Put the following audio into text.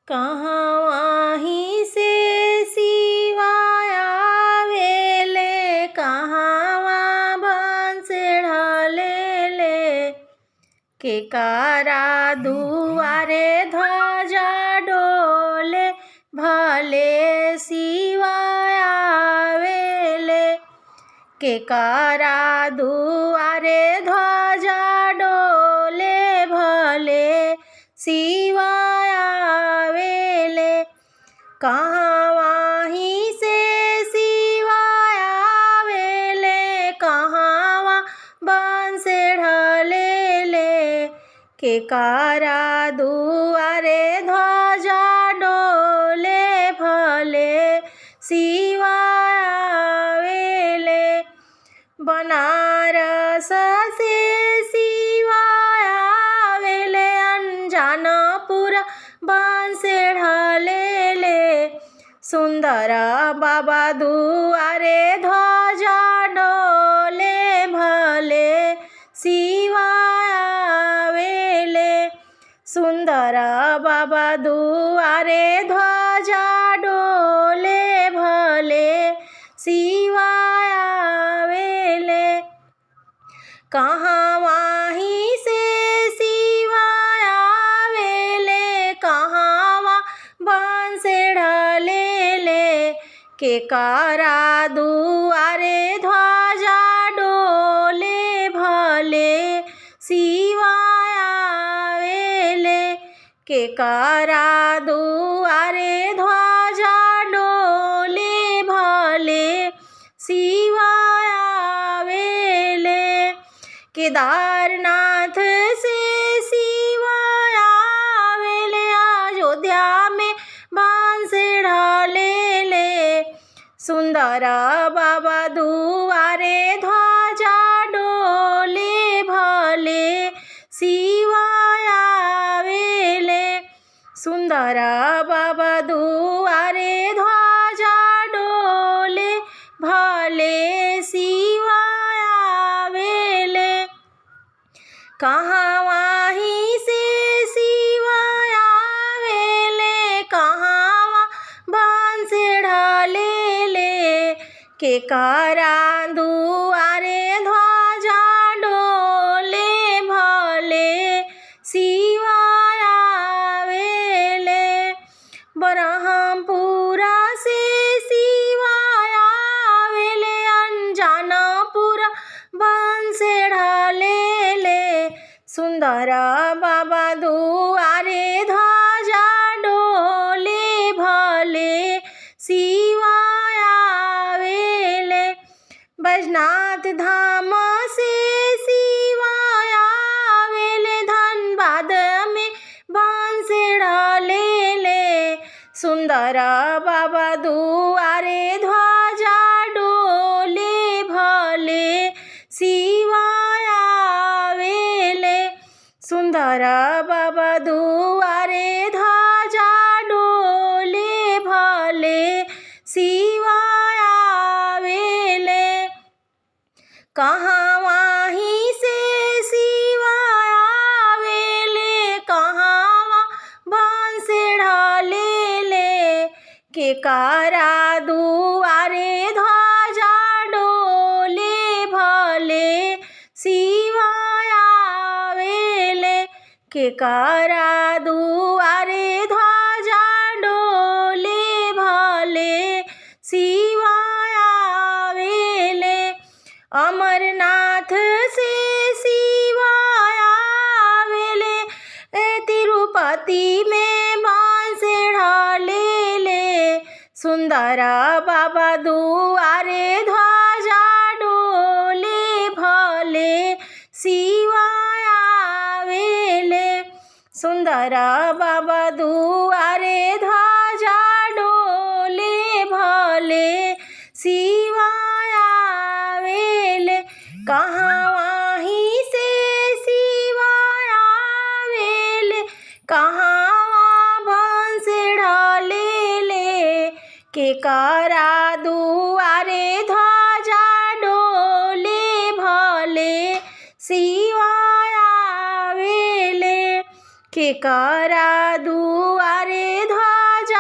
कहवाही से सिवाया वेले, कहवा बंसड़ा ले ले। के कारा दुआरे ध्वजा डोले, भले सिवाया वेले। के कारा दुआरे ध्वजा डोले, भले सिवाया वेले। कहवाही से सिवाया वेले, कहवा बंसड़ा ले ले। के कारा दुआरे ध्वजा डोले, भले सिवाया वेले। बनारस से सिवाया वेले, अंजनपुर बंसड़ा ले ले। सुंदर बाबा दुआरे ध्वजा डोले, भले सिवाया वेले। सुंदर बाबा दुआरे ध्वजा डोले, भले सिवाया वेले। कहवाही से सिवाया वेले, कहवा बंसड़ा ले ले। के कारा दुआरे ध्वजा डोले, भले सिवाया वेले। के कारा दुआरे ध्वजा डोले, भले सिवाया वेले। केदारनाथ से सिवाया वेले, अयोध्या में बंसड़ा ले ले। सुंदर बाबा दुआरे ध्वजा डोले, भले सिवाया वेले। सुंदर बाबा दुआरे ध्वजा डोले, भले सिवाया वेले। कहवाही से सिवाया वेले, कहवा बंसड़ा ले ले। के कारा दुआरे ध्वजा डोले, भले सिवाया वेले। ब्रह्मपुर से सिवाया वेले, अंजनपुर बंसड़ा ले ले। सुंदर बाबा दुआरे ध्वजा डोले, भले सिवाया वेले। बैजनाथ धाम से सिवाया वेले, धनबाद में बंसड़ा ले ले। सुंदर बाबा दुआरे ध्वजा डोले, भले सिवाया वेले। सुंदर बाबा दुआरे ध्वजा डोले, भले सिवाया वेले। कहवाही से सिवाया वेले, कहवा बंसड़ा ले ले। के कारा दुआरे ध्वजा डोले, भले सिवाया वेले। के कारा दुआरे ध्वजा डोले, भले सिवाया वेले। अमरनाथ से सिवाया वेले, तिरुपति में बंसड़ा ले ले। सुंदर बाबा दुआरे ध्वजा डोले, भले सिवाया वेले। सुंदर बाबा दुआरे ध्वजा डोले, भले सिवाया वेले। कहवाही से सिवाया वेले, कहवा बंसड़ा ले ले। के कारा दुआरे ध्वजा डोले, भले सिवाया वेले। के करा दुआरे ध्वजा